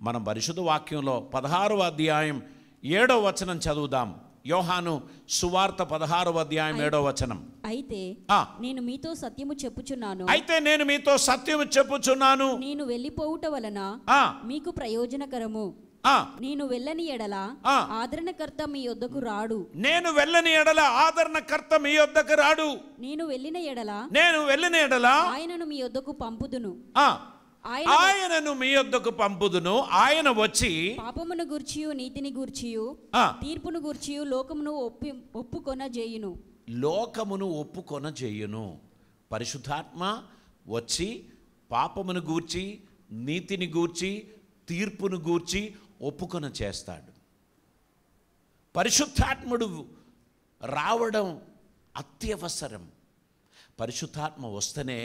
మనం పరిశుద్ధ వాక్యంలో 16వ అధ్యాయం 7వ వచనం చదువుదాం. యోహాను సువార్త 16వ అధ్యాయం 7వ వచనం. అయితే నేను మీతో సత్యము చెప్పుచున్నాను, నేను వెళ్ళిపోవుట వలన మీకు ప్రయోజనకరము. నేను వెళ్ళని ఎడల ఆదరణకర్త మీ యొద్దకు రాడు. నేను వెళ్ళని ఎడల ఆదరణకర్త మీ యొద్దకు రాడు. నేను వెళ్ళిన ఎడల ఆయనను మీ యొద్దకు పంపుదును. ఆయనను మీ యొద్దకు పంపుదును. ఆయన వచ్చి పాపమును గూర్చియు నీతిని గూర్చియు తీర్పును గూర్చియు లోకమును ఒప్పుకొనజేయును. పరిశుద్ధాత్మ వచ్చి పాపమును గూర్చి నీతిని గూర్చి తీర్పును గూర్చి ఒప్పుకొన చేస్తాడు. పరిశుద్ధాత్ముడు రావడం అత్యవసరం. పరిశుద్ధాత్మ వస్తేనే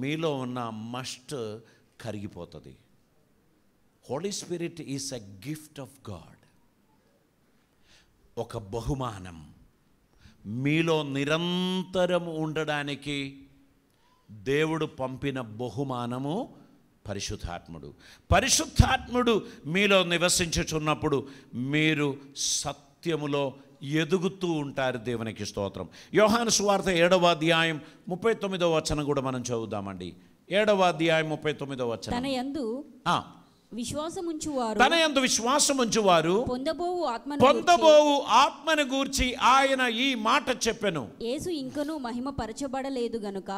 మీలో ఉన్న మస్ట్ కరిగిపోతుంది. Holy spirit is a gift of God. ఒక బహుమానం. మీలో నిరంతరం ఉండడానికి దేవుడు పంపిన బహుమానము పరిశుద్ధాత్ముడు మీలో నివసించుచున్నప్పుడు మీరు సత్యములో ఎదుగుతూ ఉంటారు. దేవునికి స్తోత్రం. యోహాను సువార్త 7వ అధ్యాయం 39వ వచనం కూడా మనం చదువుదామండి. 7వ అధ్యాయం 39వ వచనం. తన యందు విశ్వాసముంచువారు పొందబోవు ఆత్మను గూర్చి ఆయన ఈ మాట చెప్పెను. యేసు ఇంకనూ మహిమ పరచబడలేదు గనుక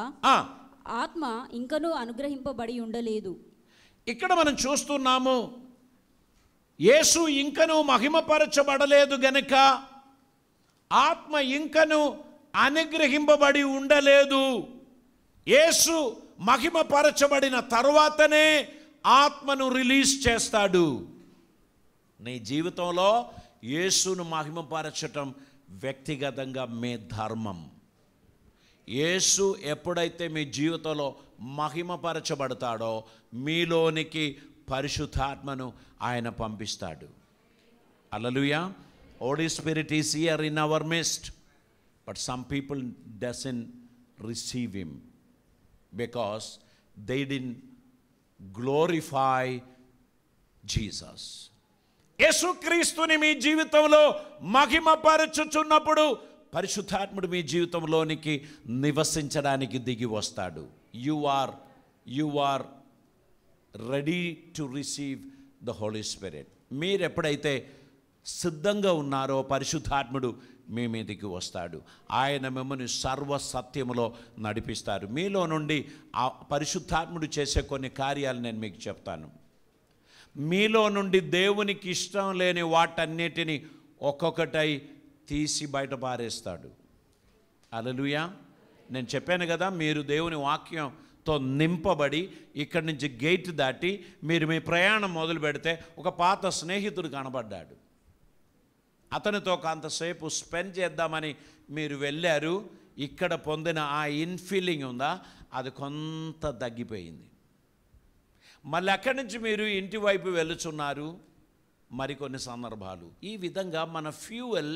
ఆత్మ ఇంకనూ అనుగ్రహింపబడి ఉండలేదు. ఇక్కడ మనం చూస్తున్నాము, యేసు ఇంకనూ మహిమపరచబడలేదు గనుక ఆత్మ ఇంకనూ అనుగ్రహింపబడి ఉండలేదు. యేసు మహిమపరచబడిన తరువాతనే ఆత్మను రిలీజ్ చేస్తాడు. నీ జీవితంలో యేసును మహిమపరచటం వ్యక్తిగతంగా మీ ధర్మం. యేసు ఎప్పుడైతే మీ జీవితంలో మహిమపరచబడతాడో మీలోనికి పరిశుద్ధాత్మను ఆయన పంపిస్తాడు. హల్లెలూయా. Holy Spirit is here in our midst, but some people doesn't receive him because they didn't glorify Jesus. యేసుక్రీస్తుని మీ జీవితంలో మహిమపరచుచున్నప్పుడు పరిశుద్ధాత్ముడు మీ జీవితంలోనికి నివసించడానికి దిగి వస్తాడు. You are ready to receive the holy spirit. మీరు ఎప్పుడైతే సిద్ధంగా ఉన్నారో పరిశుద్ధాత్ముడు మీ మీదకి వస్తాడు. ఆయన మిమ్మల్ని సర్వసత్యములో నడిపిస్తారు. మీలో నుండి ఆ పరిశుద్ధాత్ముడు చేసే కొన్ని కార్యాలు నేను మీకు చెప్తాను. మీలో నుండి దేవునికి ఇష్టం లేని వాటన్నిటిని ఒక్కొక్కటై తీసి బయట పారేస్తాడు. హల్లెలూయా. నేను చెప్పాను కదా, మీరు దేవుని వాక్యంతో నింపబడి ఇక్కడి నుంచి గేట్ దాటి మీరు మీ ప్రయాణం మొదలు పెడితే ఒక పాత స్నేహితుడు కనబడ్డాడు. అతనితో కొంతసేపు స్పెండ్ చేద్దామని మీరు వెళ్ళారు. ఇక్కడ పొందిన ఆ ఇన్ఫీలింగ్ ఉందా, అది కొంత తగ్గిపోయింది. మళ్ళీ అక్కడి నుంచి మీరు ఇంటి వైపు వెళుచున్నారు. మరికొన్ని సందర్భాలు ఈ విధంగా మన ఫ్యూయల్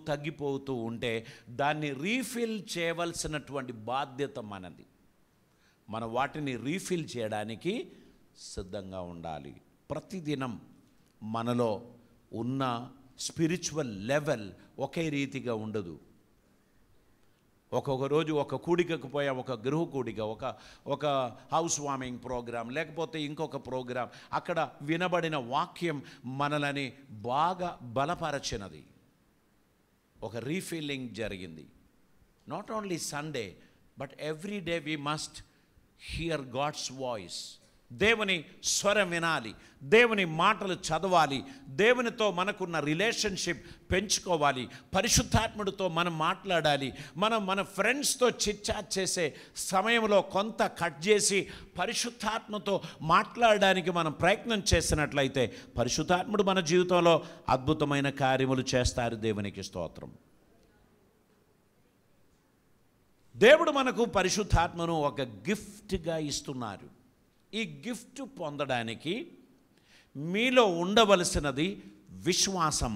తగ్గిపోతూ ఉంటే దాన్ని రీఫిల్ చేయవలసినటువంటి బాధ్యత మనది. మనం వాటిని రీఫిల్ చేయడానికి సిద్ధంగా ఉండాలి. ప్రతిదినం మనలో ఉన్న స్పిరిచువల్ లెవెల్ ఒకే రీతిగా ఉండదు. ఒక్కొక్క రోజు ఒక కూడికకు పోయా, ఒక గృహ కూడిక, ఒక హౌస్ వార్మింగ్ ప్రోగ్రాం, లేకపోతే ఇంకొక ప్రోగ్రాం, అక్కడ వినబడిన వాక్యం మనలని బాగా బలపరచినది. ఒక రీఫిల్లింగ్ జరిగింది. Not only Sunday but every day we must hear God's voice. దేవుని స్వరం వినాలి, దేవుని మాటలు చదవాలి, దేవునితో మనకున్న రిలేషన్షిప్ పెంచుకోవాలి, పరిశుద్ధాత్ముడితో మనం మాట్లాడాలి. మన ఫ్రెండ్స్తో చిట్చాట్ చేసే సమయంలో కొంత కట్ చేసి పరిశుద్ధాత్మతో మాట్లాడడానికి మనం ప్రయత్నం చేసినట్లయితే పరిశుద్ధాత్ముడు మన జీవితంలో అద్భుతమైన కార్యములు చేస్తారు. దేవునికి స్తోత్రం. దేవుడు మనకు పరిశుద్ధాత్మను ఒక గిఫ్ట్గా ఇస్తున్నారు. ఈ గిఫ్ట్ పొందడానికి మీలో ఉండవలసినది విశ్వాసం.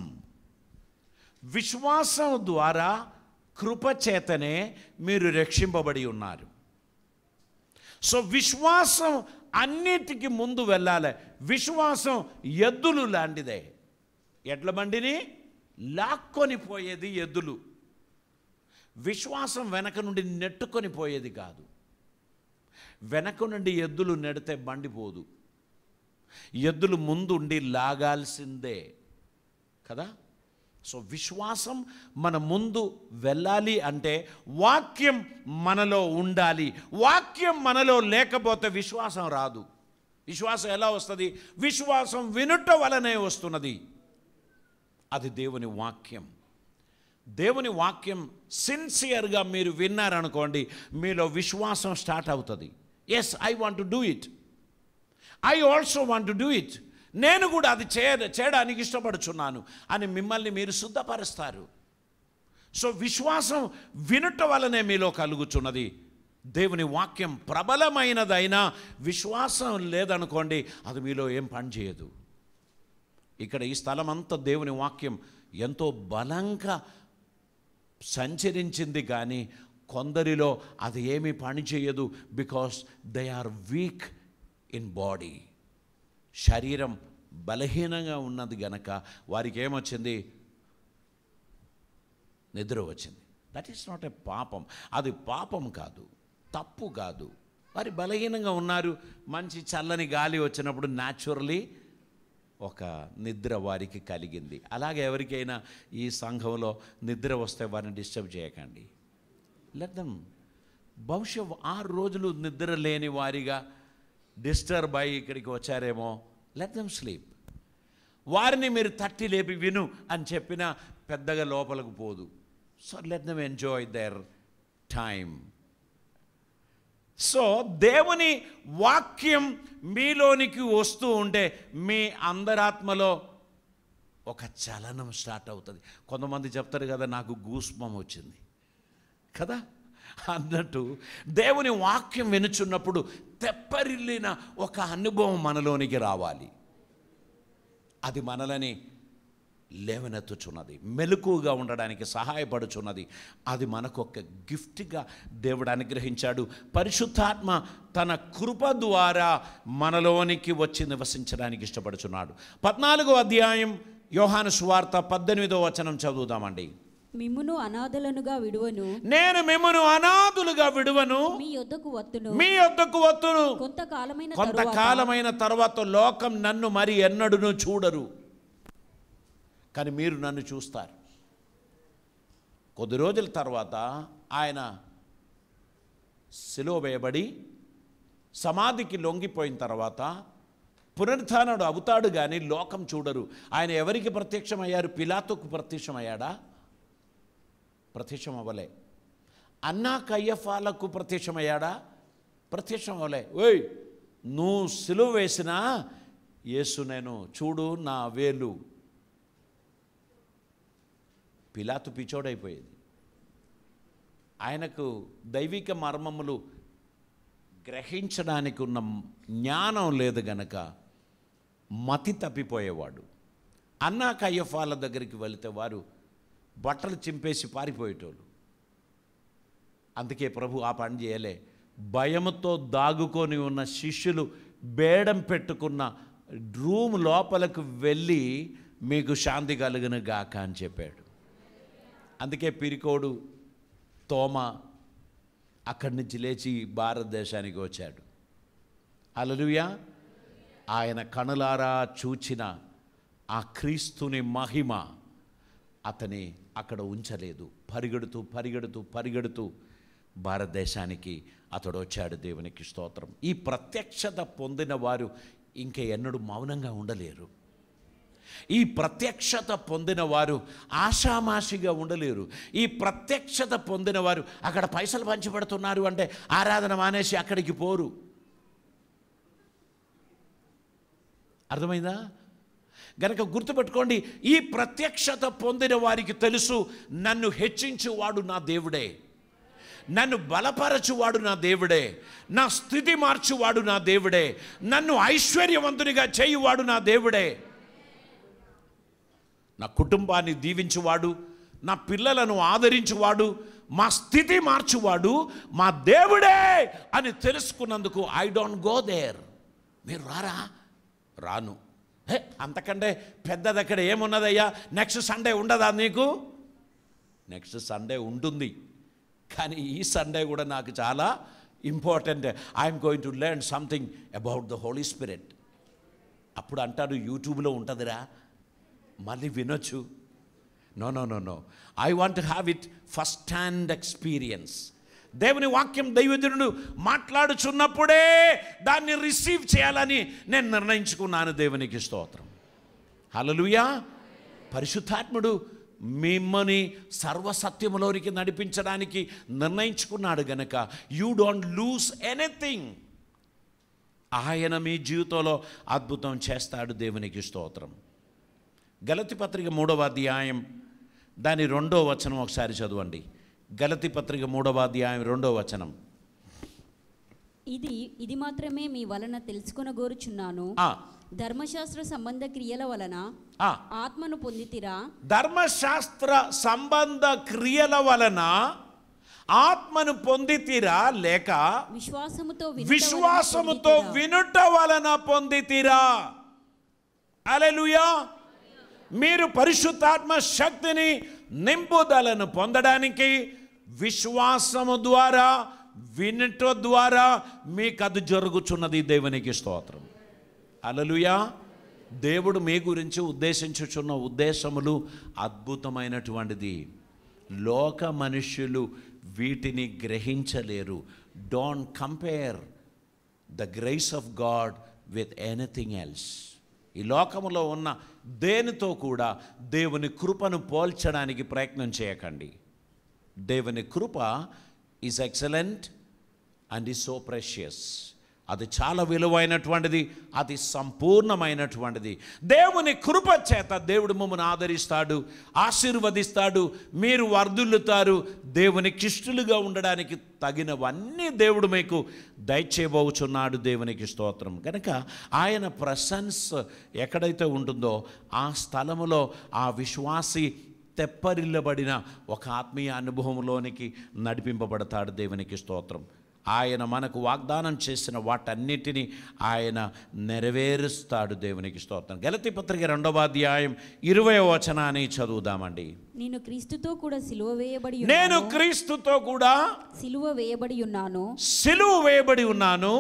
విశ్వాసం ద్వారా కృపచేతనే మీరు రక్షింపబడి ఉన్నారు. సో విశ్వాసం అన్నిటికీ ముందు వెళ్ళాలి. విశ్వాసం ఎద్దులు లాంటిదే. ఎడ్ల బండిని లాక్కొని పోయేది ఎద్దులు. విశ్వాసం వెనక నుండి నెట్టుకొని పోయేది కాదు. వెనక నుండి ఎద్దులు నెడితే బండి పోదు. ఎద్దులు ముందుండి లాగాల్సిందే కదా. సో విశ్వాసం మన ముందు వెళ్ళాలి అంటే వాక్యం మనలో ఉండాలి. వాక్యం మనలో లేకపోతే విశ్వాసం రాదు. విశ్వాసం ఎలా వస్తుంది? విశ్వాసం వినుట వలనే వస్తున్నది. అది దేవుని వాక్యం. దేవుని వాక్యం సిన్సియర్గా మీరు విన్నారనుకోండి, మీలో విశ్వాసం స్టార్ట్ అవుతుంది. Yes, I want to do it, I also want to do it. నేను కూడా అది చేయడానికి ఇష్టపడుచున్నాను అని మిమ్మల్ని మీరు శుద్ధపరుస్తారు. సో విశ్వాసం వినుట వలనే మీలో కలుగుచున్నది. దేవుని వాక్యం ప్రబలమైనదైనా విశ్వాసం లేదనుకోండి, అది మీలో ఏం పని చేయదు. ఇక్కడ ఈ స్థలం అంతా దేవుని వాక్యం ఎంతో బలంగా సంచరించింది, కానీ కొందరిలో అది ఏమీ పని చేయదు. Because they are weak in body. శరీరం బలహీనంగా ఉన్నది గనక వారికి ఏమొచ్చింది? నిద్ర వచ్చింది. దట్ ఈస్ నాట్ ఎ పాపం. అది పాపం కాదు, తప్పు కాదు. వారి బలహీనంగా ఉన్నారు. మంచి చల్లని గాలి వచ్చినప్పుడు న్యాచురలీ ఒక నిద్ర వారికి కలిగింది. అలాగే ఎవరికైనా ఈ సంఘంలో నిద్ర వస్తే వారిని డిస్టర్బ్ చేయకండి. Let them. బహుశా 6 రోజులు నిద్ర లేని వారిగా డిస్టర్బ్ అయ్యి ఇక్కడికి వచ్చారేమో. Let them sleep. వారిని మీరు తట్టి లేపి విను అని చెప్పినా పెద్దగా లోపలికి పోదు. So let them enjoy their time. So దేవుని వాక్యం మీలోనికి వస్తూ ఉంటే మీ అంతరాత్మలో ఒక చలనం స్టార్ట్ అవుతుంది. కొంతమంది చెప్తారు కదా, నాకు గూస్బం వచ్చింది కదా అన్నట్టు, దేవుని వాక్యం వినుచున్నప్పుడు తెప్పరిల్లిన ఒక అనుభవం మనలోనికి రావాలి. అది మనలని లేవనెత్తుచున్నది, మెలకుగా ఉండడానికి సహాయపడుచున్నది. అది మనకు ఒక గిఫ్ట్గా దేవుడు అనుగ్రహించాడు. పరిశుద్ధాత్మ తన కృప ద్వారా మనలోనికి వచ్చి నివసించడానికి ఇష్టపడుచున్నాడు. 14వ అధ్యాయం యోహాను సువార్త 18వ వచనం చదువుదామండి. మిమ్మును అనాథులనుగా విడువను, నేను మిమ్మును అనాథులుగా విడువను, మీ యొద్దకు వత్తును, మీ యొద్దకు వత్తును. కొంతకాలమైన తర్వాత లోకం నన్ను మరి ఎన్నడూను చూడరు, కానీ మీరు నన్ను చూస్తారు. కొద్ది రోజుల తర్వాత ఆయన సిలువ వేయబడి సమాధికి లొంగిపోయిన తర్వాత పునరుత్థానుడు అవుతాడు, కానీ లోకం చూడరు. ఆయన ఎవరికి ప్రత్యక్షమయ్యారు? పిలాతుకు ప్రత్యక్షమయ్యాడా? ప్రత్యక్షం అవ్వలే. అన్నా కయ్యఫాలకు ప్రత్యక్షమయ్యాడా? ప్రత్యక్షం అవ్వలే. ఓయ్, నువ్వు సిలువ వేసినా యేసు నేను చూడు నా వేలు. పిలాతు పిచోడైపోయేది. ఆయనకు దైవిక మర్మములు గ్రహించడానికి ఉన్న జ్ఞానం లేదు గనక మతి తప్పిపోయేవాడు. అన్నా కయ్యఫాల దగ్గరికి వెళితే వారు బట్టలు చింపేసి పారిపోయేటోళ్ళు. అందుకే ప్రభు ఆ పని చేయలే. భయముతో దాగుకొని ఉన్న శిష్యులు బేడం పెట్టుకున్న రూమ్ లోపలకు వెళ్ళి మీకు శాంతి కలుగును గాక అని చెప్పాడు. అందుకే పిరికోడు తోమ అక్కడి నుంచి లేచి భారతదేశానికి వచ్చాడు. హల్లెలూయా. ఆయన కనులారా చూచిన ఆ క్రీస్తుని మహిమ అతని అక్కడ ఉంచలేదు. పరిగెడుతూ పరిగెడుతూ పరిగెడుతూ భారతదేశానికి అతడు వచ్చాడు. దేవునికి స్తోత్రం. ఈ ప్రత్యక్షత పొందిన వారు ఇంక ఎన్నడూ మౌనంగా ఉండలేరు. ఈ ప్రత్యక్షత పొందిన వారు ఆషామాషిగా ఉండలేరు. ఈ ప్రత్యక్షత పొందిన వారు అక్కడ పైసలు పంచిపెడుతున్నారు అంటే ఆరాధన మానేసి అక్కడికి పోరు. అర్థమైందా? గనక గుర్తుపెట్టుకోండి, ఈ ప్రత్యక్షత పొందిన వారికి తెలుసు, నన్ను హెచ్చించువాడు నా దేవుడే, నన్ను బలపరచువాడు నా దేవుడే, నా స్థితి మార్చువాడు నా దేవుడే, నన్ను ఐశ్వర్యవంతునిగా చేయువాడు నా దేవుడే, నా కుటుంబాన్ని దీవించువాడు, నా పిల్లలను ఆదరించువాడు, మా స్థితి మార్చువాడు మా దేవుడే అని తెలుసుకున్నందుకు ఐ డోంట్ గో దేర్. మీరు రారా? రాను. అంతకంటే పెద్దది అక్కడ ఏమున్నదయ్యా? నెక్స్ట్ సండే ఉండదా నీకు? నెక్స్ట్ సండే ఉంటుంది, కానీ ఈ సండే కూడా నాకు చాలా important. I'm going to learn something about the holy spirit. అప్పుడు అంటాడు యూట్యూబ్లో ఉంటుందిరా, మళ్ళీ వినొచ్చు. No no no no, I want to have it first hand experience. దేవుని వాక్యం దైవజనుడు మాట్లాడుచున్నప్పుడే దాన్ని రిసీవ్ చేయాలని నేను నిర్ణయించుకున్నాను. దేవునికి స్తోత్రం. హల్లెలూయా. పరిశుద్ధాత్ముడు మిమ్మల్ని సర్వసత్యములోనికి నడిపించడానికి నిర్ణయించుకున్నాడు గనక యూ డోంట్ లూజ్ ఎనీథింగ్. ఆయన మీ జీవితంలో అద్భుతం చేస్తాడు. దేవునికి స్తోత్రం. గలతీ పత్రిక 3వ అధ్యాయం దాని 2వ వచనం ఒకసారి చదవండి. గలతీ పత్రిక 3వ అధ్యాయం 2వ వచనం. ఇది మాత్రమే మీ వలన తెలుసుకొనగోరుచున్నాను, ధర్మశాస్త్ర సంబంధ క్రియల వలన ఆత్మను పొందితిరా? ధర్మశాస్త్ర సంబంధ క్రియల వలన ఆత్మను పొందితిరా, లేక విశ్వాసముతో వినుట వలన పొందితిరా? హల్లెలూయా. మీరు పరిశుద్ధాత్మ శక్తిని నింపుదలను పొందడానికి విశ్వాసము ద్వారా, వినుట ద్వారా మీకు అది జరుగుచున్నది. దేవునికి స్తోత్రం. హల్లెలూయా. దేవుడు మీ గురించి ఉద్దేశించుచున్న ఉద్దేశములు అద్భుతమైనటువంటిది. లోక మనుష్యులు వీటిని గ్రహించలేరు. Don't compare the grace of God with anything else. ఈ లోకములో ఉన్న దేనితో కూడా దేవుని కృపను పోల్చడానికి ప్రయత్నం చేయకండి. దేవుని కృప is excellent and is so precious. అది చాలా విలువైనటువంటిది, అది సంపూర్ణమైనటువంటిది. దేవుని కృప చేత దేవుడు మమ్మల్ని ఆదరిస్తాడు, ఆశీర్వదిస్తాడు, మీరు వర్ధిల్లుతారు. దేవునికి ఇష్టలుగా ఉండడానికి తగినవన్నీ దేవుడు మీకు దయచేయబోచున్నాడు. దేవునికి స్తోత్రం. కనుక ఆయన ప్రశంస ఎక్కడైతే ఉంటుందో ఆ స్థలములో ఆ విశ్వాసి తెప్పరిల్లబడిన ఒక ఆత్మీయ అనుభవంలోనికి నడిపింపబడతాడు. దేవునికి స్తోత్రం. ఆయన మనకు వాగ్దానం చేసిన వాటన్నిటినీ ఆయన నెరవేరుస్తాడు. దేవునికి స్తోత్రం. గలతీ పత్రిక 2వ అధ్యాయం 20వ వచనాన్ని చదువుదామండి. నేను క్రీస్తుతో కూడా సిలువ వేయబడి ఉన్నాను.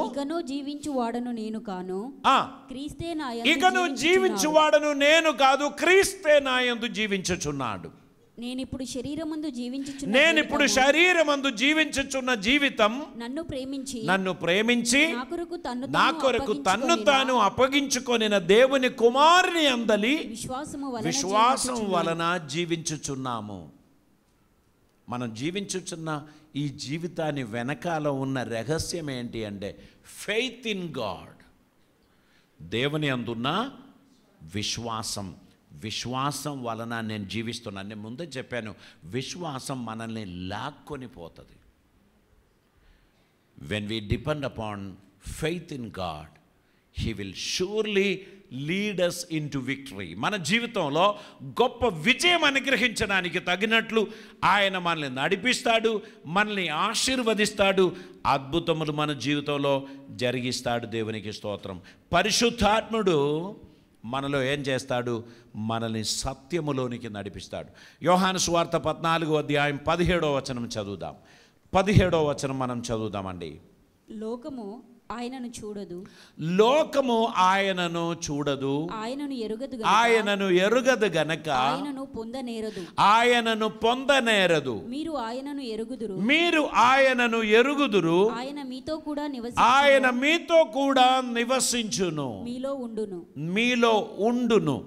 ఇకను జీవించువాడను నేను కాను, క్రీస్తే నా యందు ఇకను జీవించువాడను నేను కాదు, క్రీస్తే నా యందు జీవించుచున్నాడు. నేనిప్పుడు శరీరమందు జీవించుచున్న జీవితం నన్ను ప్రేమించి నా కొరకు తన్ను తాను అప్పగించుకొనిన దేవుని కుమారుని అందలి విశ్వాసం వలన జీవించుచున్నాము. మనం జీవించుచున్న ఈ జీవితాన్ని వెనకాల ఉన్న రహస్యం ఏంటి అంటే ఫెయిత్ ఇన్ గాడ్. దేవుని అందున్న విశ్వాసం. విశ్వాసం వలన నేను జీవిస్తున్నాను. నేను ముందే చెప్పాను, విశ్వాసం మనల్ని లాక్కొని పోతుంది. When we depend upon faith in God, he will surely lead us into victory. మన జీవితంలో గొప్ప విజయం అనుగ్రహించడానికి తగినట్లు ఆయన మనల్ని నడిపిస్తాడు, మనల్ని ఆశీర్వదిస్తాడు, అద్భుతములు మన జీవితంలో జరిగిస్తాడు. దేవునికి స్తోత్రం. పరిశుద్ధాత్ముడు మనలో ఏం చేస్తాడు? మనల్ని సత్యములోనికి నడిపిస్తాడు. యోహాను సువార్త 14వ అధ్యాయం 17వ వచనం చదువుదాం. 17వ వచనం మనం చదువుదామండి. లోకము ఆయనను చూడదు, ఆయనను ఎరుగదు గనక ఆయనను పొందనేరదు. మీరు ఆయనను ఎరుగుదురు, ఆయన మీతో కూడా నివసించును, మీలో ఉండును.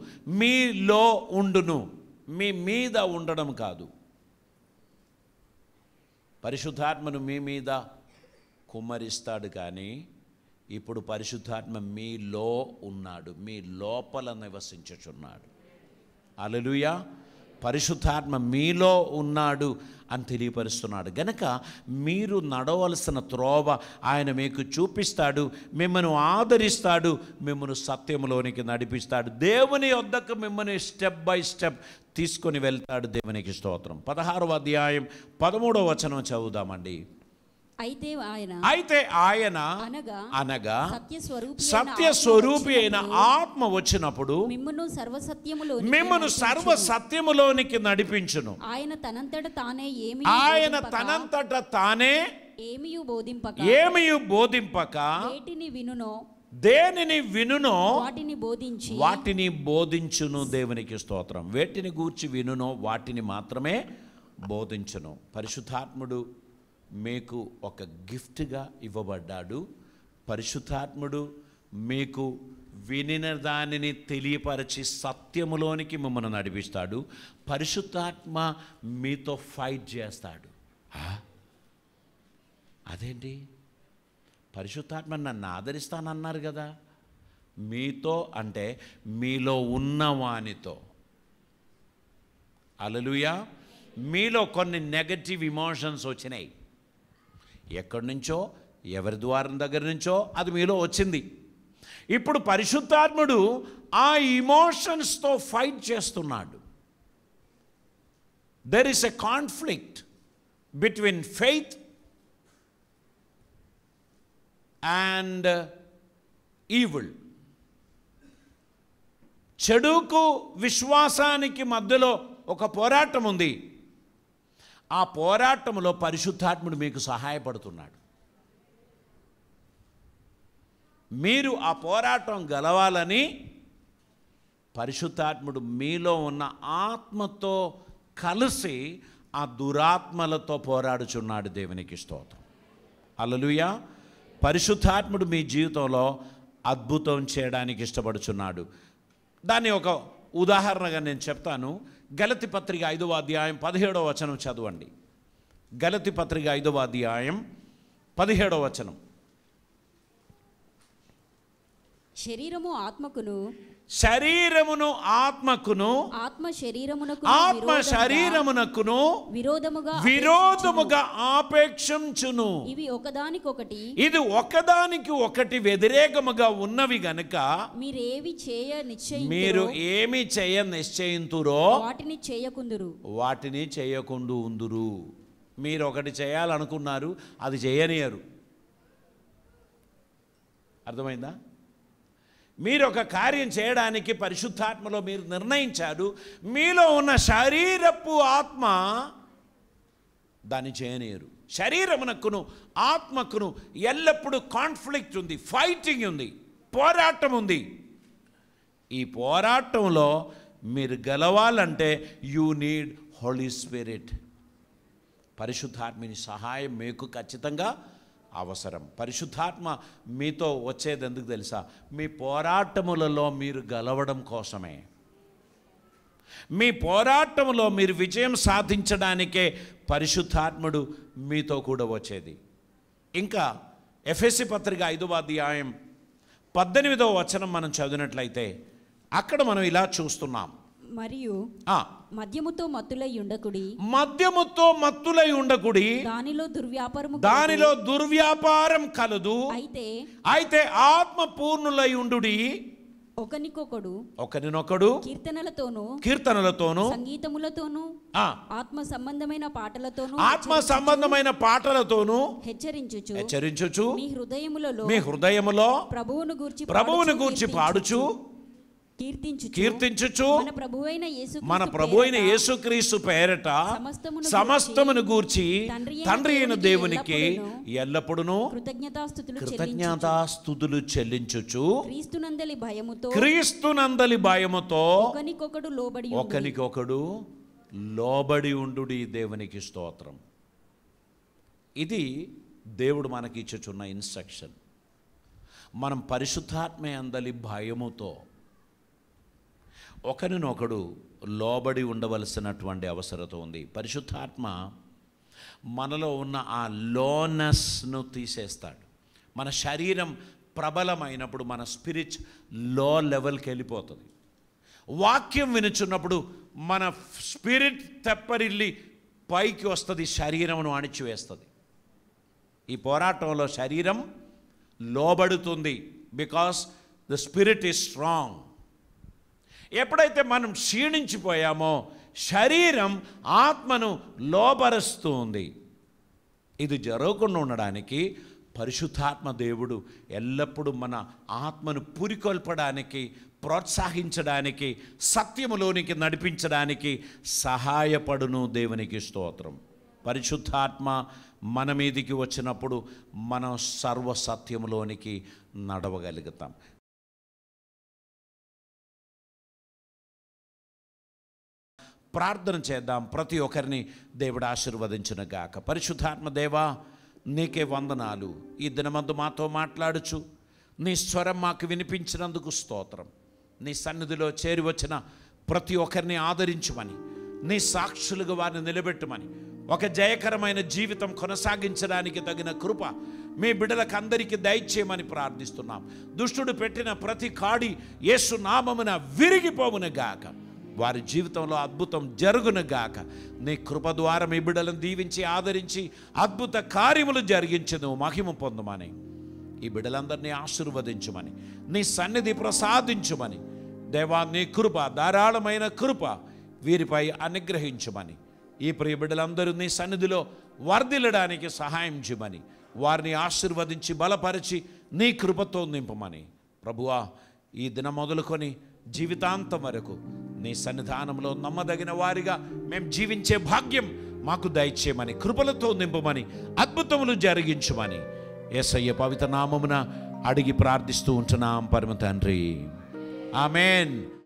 మీ మీద ఉండడం కాదు. పరిశుద్ధాత్మను మీ మీద కుమ్మరిస్తాడు, కానీ ఇప్పుడు పరిశుద్ధాత్మ మీలో ఉన్నాడు, మీ లోపల నివసించుచున్నాడు. హల్లెలూయా. పరిశుద్ధాత్మ మీలో ఉన్నాడు అని తెలియపరుస్తున్నాడు. గనక మీరు నడవలసిన త్రోవ ఆయన మీకు చూపిస్తాడు, మిమ్మల్ని ఆదరిస్తాడు, మిమ్మల్ని సత్యంలోనికి నడిపిస్తాడు. దేవుని వద్దకు మిమ్మల్ని స్టెప్ బై స్టెప్ తీసుకొని వెళ్తాడు. దేవునికి స్తోత్రం. 16వ అధ్యాయం 13వ వచనం చదువుదామండి. అయితే ఆయన అనగా సత్యస్వరూపి అయిన ఆత్మ వచ్చినప్పుడు మిమ్మును సర్వ సత్యములోనికి నడిపించును. ఆయన తనంతట తానే ఏమియు బోధింపక దేనిని వినునో వాటిని బోధించును. దేవునికి స్తోత్రం. వేటిని గూర్చి వినునో వాటిని మాత్రమే బోధించును. పరిశుద్ధాత్ముడు మీకు ఒక గిఫ్ట్గా ఇవ్వబడ్డాడు. పరిశుద్ధాత్ముడు మీకు వినిన దానిని తెలియపరిచి సత్యములోనికి మిమ్మల్ని నడిపిస్తాడు. పరిశుద్ధాత్మ మీతో ఫైట్ చేస్తాడు. అదేంటి, పరిశుద్ధాత్మ నన్ను ఆదరిస్తానన్నారు కదా. మీతో అంటే మీలో ఉన్నవానితో. హల్లెలూయా. మీలో కొన్ని నెగటివ్ ఇమోషన్స్ వచ్చినాయి. ఎక్కడి నుంచో, ఎవరి ద్వారం దగ్గర నుంచో అది మీలో వచ్చింది. ఇప్పుడు పరిశుద్ధాత్ముడు ఆ ఇమోషన్స్తో ఫైట్ చేస్తున్నాడు. There is a conflict between faith and evil. చెడుకు విశ్వాసానికి మధ్యలో ఒక పోరాటం ఉంది. ఆ పోరాటంలో పరిశుద్ధాత్ముడు మీకు సహాయపడుతున్నాడు. మీరు ఆ పోరాటం గెలవాలని పరిశుద్ధాత్ముడు మీలో ఉన్న ఆత్మతో కలిసి ఆ దురాత్మలతో పోరాడుచున్నాడు. దేవునికి స్తోత్రం. హల్లెలూయా. పరిశుద్ధాత్ముడు మీ జీవితంలో అద్భుతం చేయడానికి ఇష్టపడుచున్నాడు. దాన్ని ఒక ఉదాహరణగా నేను చెప్తాను. గలతీ పత్రిక 5వ అధ్యాయం 17వ వచనం చదవండి. గలతీ పత్రిక 5వ అధ్యాయం 17వ వచనం. శరీరమును ఆత్మ శరీరమునకును విరోధముగా ఆపేక్షించును. ఇది ఒకదానికి ఒకటి వ్యతిరేకముగా ఉన్నవి గనుక మీరు ఏమి చేయ నిశ్చయింతురో వాటిని చేయకుండా ఉందురు. మీరు ఒకటి చేయాలనుకున్నారు, అది చేయనియరు. అర్థమైందా? మీరు ఒక కార్యం చేయడానికి పరిశుద్ధాత్మలో మీరు నిర్ణయించారు, మీలో ఉన్న శరీరపు ఆత్మ దాన్ని చేయనియరు. శరీరమునకును ఆత్మకును ఎల్లప్పుడూ కాన్ఫ్లిక్ట్ ఉంది, ఫైటింగ్ ఉంది, పోరాటం ఉంది. ఈ పోరాటంలో మీరు గెలవాలంటే యూ నీడ్ హోలీ స్పిరిట్. పరిశుద్ధాత్మని సహాయం మీకు ఖచ్చితంగా అవసరం. పరిశుద్ధాత్మ మీతో వచ్చేది ఎందుకు తెలుసా? మీ పోరాటములలో మీరు గెలవడం కోసమే. మీ పోరాటంలో మీరు విజయం సాధించడానికే పరిశుద్ధాత్ముడు మీతో కూడా వచ్చేది. ఇంకా ఎఫెసీ పత్రిక 5వ అధ్యాయం 18వ వచనం మనం చదివినట్లయితే అక్కడ మనం ఇలా చూస్తున్నాం. మరియు మద్యముతో మత్తులై ఉండకుడి, దానిలో దుర్వ్యాపారం కలదు. అయితే ఆత్మ పూర్ణులై ఉండుడి, ఒకరినొకడు కీర్తనలతోను సంగీతములతోను ఆత్మ సంబంధమైన పాటలతోను హెచ్చరించుచు మీ హృదయములో ప్రభువును గూర్చి పాడుచు కీర్తించుచు మన ప్రభువైన యేసుక్రీస్తు పేరట సమస్తమును గూర్చి తండ్రి అయిన దేవునికి ఎల్లప్పుడూ కృతజ్ఞతాస్తుతులు చెల్లించుచు క్రీస్తునందలి భయముతో ఒకనికొకడు లోబడి ఉండుడి. దేవునికి స్తోత్రం. ఇది దేవుడు మనకి ఇచ్చుచున్న ఇన్స్ట్రక్షన్. మనం పరిశుద్ధాత్మ అందలి భయముతో ఒకరినొకడు లోబడి ఉండవలసినటువంటి అవసరత ఉంది. పరిశుద్ధాత్మ మనలో ఉన్న ఆ లోనెస్ను తీసేస్తాడు. మన శరీరం ప్రబలమైనప్పుడు మన స్పిరిట్ లో లెవెల్కి వెళ్ళిపోతుంది. వాక్యం వినుచున్నప్పుడు మన స్పిరిట్ తెప్పరిల్లి పైకి వస్తుంది, శరీరమును అణిచివేస్తుంది. ఈ పోరాటంలో శరీరం లోబడుతుంది, because the spirit is strong. ఎప్పుడైతే మనం క్షీణించిపోయామో శరీరం ఆత్మను లోబరుస్తూ ఉంది. ఇది జరగకుండా ఉండడానికి పరిశుద్ధాత్మ దేవుడు ఎల్లప్పుడూ మన ఆత్మను పురికొల్పడానికి, ప్రోత్సహించడానికి, సత్యములోనికి నడిపించడానికి సహాయపడును. దేవునికి స్తోత్రం. పరిశుద్ధాత్మ మన మీదికి వచ్చినప్పుడు మనం సర్వసత్యములోనికి నడవగలుగుతాం. ప్రార్థన చేద్దాం. ప్రతి ఒక్కరిని దేవుడు ఆశీర్వదించును గాక. పరిశుద్ధాత్మ దేవా, నీకే వందనాలు. ఈ దినమందు మాతో మాట్లాడుచు నీ స్వరం మాకు వినిపించినందుకు స్తోత్రం. నీ సన్నిధిలో చేరి వచ్చిన ప్రతి ఒక్కరిని ఆదరించమని, నీ సాక్షులుగా వారిని నిలబెట్టమని, ఒక జయకరమైన జీవితం కొనసాగించడానికి తగిన కృప మీ బిడ్డలకు అందరికీ దయచేయమని ప్రార్థిస్తున్నాం. దుష్టుడు పెట్టిన ప్రతి కాడి యేసు నామమున విరిగిపోవును గాక. వారి జీవితంలో అద్భుతం జరుగును గాక. నీ కృప ద్వారా మీ బిడ్డలను దీవించి ఆదరించి అద్భుత కార్యములు జరిగించను, మహిమ పొందమని, ఈ బిడ్డలందరినీ ఆశీర్వదించమని, నీ సన్నిధి ప్రసాదించమని, దేవా నీ కృప, ధారాళమైన కృప వీరిపై అనుగ్రహించమని, ఈ ప్రియ బిడ్డలందరూ నీ సన్నిధిలో వర్ధిల్లడానికి సహాయం చేయమని, వారిని ఆశీర్వదించి బలపరిచి నీ కృపతో నింపమని, ప్రభువా ఈ దినం మొదలుకొని జీవితాంతం వరకు నీ సన్నిధానంలో నమ్మదగిన వారిగా మేము జీవించే భాగ్యం మాకు దయచేయమని, కృపలతో నింపమని, అద్భుతములు జరిగించమని యేసయ్య పవిత్ర నామమున అడిగి ప్రార్థిస్తూ ఉంటున్నాం పరమ తండ్రి. ఆమేన్.